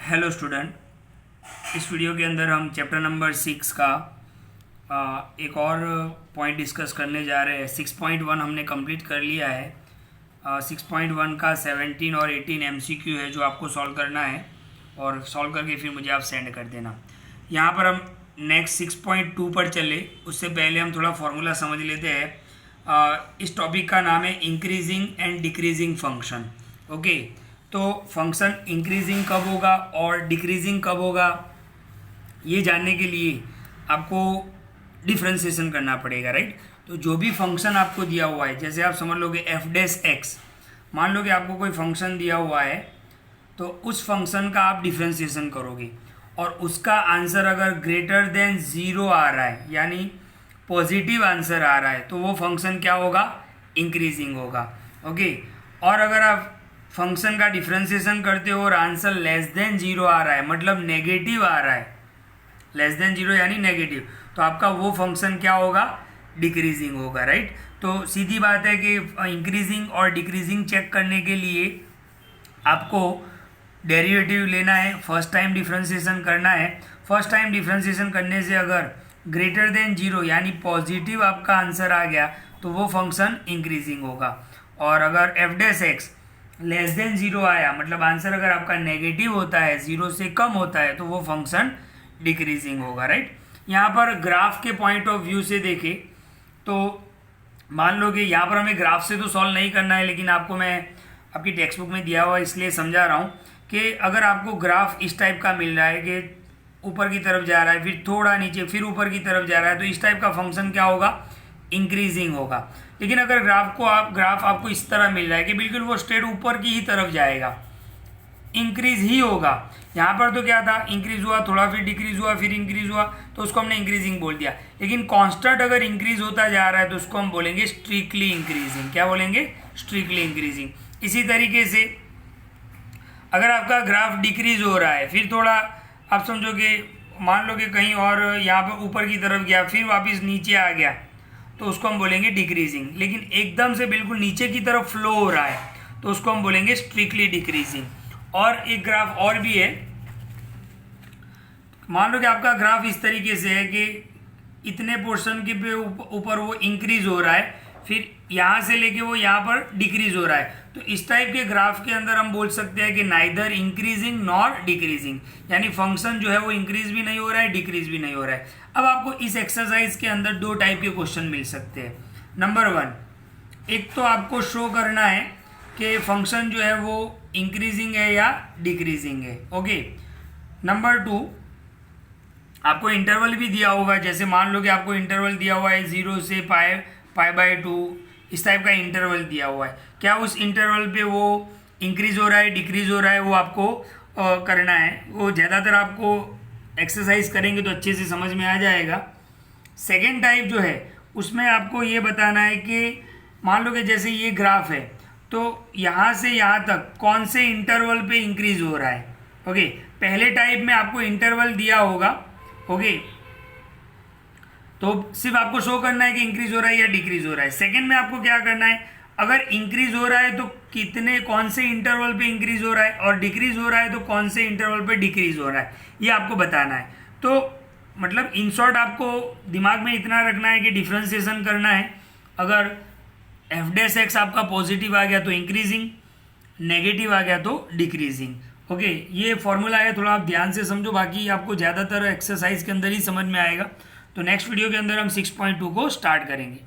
Hello student, इस video के अंदर हम चैप्टर नंबर 6 का एक और पॉइंट डिस्कस करने जा रहे हैं। 6.1 हमने कंप्लीट कर लिया है। 6.1 का 17 और 18 MCQ है जो आपको सॉल्व करना है और सॉल्व करके फिर मुझे आप सेंड कर देना। यहाँ पर हम नेक्स्ट 6.2 पर चले उससे पहले हम थोड़ा फॉर्मूला समझ लेते हैं। इस टॉपिक का नाम है increasing and decreasing function. Okay, तो फंक्शन इंक्रीजिंग कब होगा और डिक्रीजिंग कब होगा ये जानने के लिए आपको डिफ्रेंशिएशन करना पड़ेगा, राइट। तो जो भी फंक्शन आपको दिया हुआ है, जैसे आप समझ लोगे एफ डैश एक्स, मान लो कि आपको कोई फंक्शन दिया हुआ है तो उस फंक्शन का आप डिफ्रेंशिएशन करोगे और उसका आंसर अगर ग्रेटर देन 0 आ रहा है यानी पॉजिटिव आंसर आ रहा है तो वो फंक्शन क्या होगा, इंक्रीजिंग होगा। ओके, और अगर आप फंक्शन का डिफ्रेंशिएशन करते हो और आंसर लेस देन 0 आ रहा है मतलब नेगेटिव आ रहा है, लेस देन 0 यानी नेगेटिव, तो आपका वो फंक्शन क्या होगा, डिक्रीजिंग होगा, राइट। तो सीधी बात है कि इंक्रीजिंग और डिक्रीजिंग चेक करने के लिए आपको डेरिवेटिव लेना है, फर्स्ट टाइम डिफ्रेंशिएशन करना है। फर्स्ट टाइम डिफ्रेंशिएशन करने से अगर ग्रेटर देन 0 यानी पॉजिटिव आपका आंसर आ गया तो वो फंक्शन इंक्रीजिंग होगा, और अगर F dash x less than 0 आया मतलब आंसर अगर आपका नेगेटिव होता है, 0 से कम होता है, तो वो फंक्शन डिक्रीजिंग होगा, राइट। यहाँ पर ग्राफ के पॉइंट ऑफ व्यू से देखें तो मान लो कि यहाँ पर हमें ग्राफ से तो सॉल्व नहीं करना है, लेकिन आपको मैं आपकी टेक्स्ट बुक में दिया हुआ इसलिए समझा रहा हूँ कि अगर आपको ग्राफ इस टाइप का मिल रहा है कि ऊपर की तरफ जा रहा है फिर थोड़ा नीचे फिर ऊपर की तरफ जा रहा है, तो इस टाइप का फंक्शन क्या होगा, इंक्रीजिंग होगा। लेकिन अगर ग्राफ आपको इस तरह मिल रहा है कि बिल्कुल वो स्ट्रेट ऊपर की ही तरफ जाएगा, इंक्रीज ही होगा। यहाँ पर तो क्या था, इंक्रीज हुआ थोड़ा फिर डिक्रीज हुआ फिर इंक्रीज हुआ, तो उसको हमने इंक्रीजिंग बोल दिया। लेकिन कांस्टेंट अगर इंक्रीज होता जा रहा है तो उसको हम बोलेंगे स्ट्रिक्टली इंक्रीजिंग। क्या बोलेंगे, स्ट्रिक्टली इंक्रीजिंग। इसी तरीके से अगर आपका ग्राफ डिक्रीज हो रहा है फिर थोड़ा आप समझो कि मान लो कि कहीं और यहाँ पर ऊपर की तरफ गया फिर वापस नीचे आ गया तो उसको हम बोलेंगे डिक्रीजिंग। लेकिन एकदम से बिल्कुल नीचे की तरफ फ्लो हो रहा है तो उसको हम बोलेंगे स्ट्रिक्टली डिक्रीजिंग। और एक ग्राफ और भी है, मान लो कि आपका ग्राफ इस तरीके से है कि इतने पोर्शन के पे ऊपर वो इंक्रीज हो रहा है फिर यहाँ से लेके वो यहाँ पर डिक्रीज हो रहा है, तो इस टाइप के ग्राफ के अंदर हम बोल सकते हैं कि नाइदर इंक्रीजिंग नॉर डिक्रीजिंग, यानी फंक्शन जो है वो इंक्रीज भी नहीं हो रहा है डिक्रीज भी नहीं हो रहा है। अब आपको इस एक्सरसाइज के अंदर दो टाइप के क्वेश्चन मिल सकते हैं। नंबर 1, एक तो आपको शो करना है कि फंक्शन जो है वो इंक्रीजिंग है या डिक्रीजिंग है। ओके, नंबर 2, आपको इंटरवल भी दिया होगा, जैसे मान लो कि आपको इंटरवल दिया हुआ है 0 से पाई/2, इस टाइप का इंटरवल दिया हुआ है। क्या उस इंटरवल पे वो इंक्रीज हो रहा है डिक्रीज हो रहा है वो आपको करना है। वो ज़्यादातर आपको एक्सरसाइज करेंगे तो अच्छे से समझ में आ जाएगा। सेकेंड टाइप जो है उसमें आपको ये बताना है कि मान लो कि जैसे ये ग्राफ है तो यहाँ से यहाँ तक कौन से इंटरवल पे इंक्रीज हो रहा है। ओके, पहले टाइप में आपको इंटरवल दिया होगा, ओके, तो सिर्फ आपको शो करना है कि इंक्रीज हो रहा है या डिक्रीज हो रहा है। सेकंड में आपको क्या करना है, अगर इंक्रीज हो रहा है तो कौन से इंटरवल पे इंक्रीज हो रहा है और डिक्रीज हो रहा है तो कौन से इंटरवल पे डिक्रीज हो रहा है, ये आपको बताना है। तो मतलब इन शॉर्ट आपको दिमाग में इतना रखना है कि डिफ्रेंशिएशन करना है। अगर एफ डैश एक्स आपका पॉजिटिव आ गया तो इंक्रीजिंग, नेगेटिव आ गया तो डिक्रीजिंग। ओके, ये फॉर्मूला है, थोड़ा आप ध्यान से समझो, बाकी आपको ज़्यादातर एक्सरसाइज के अंदर ही समझ में आएगा। तो नेक्स्ट वीडियो के अंदर हम 6.2 को स्टार्ट करेंगे।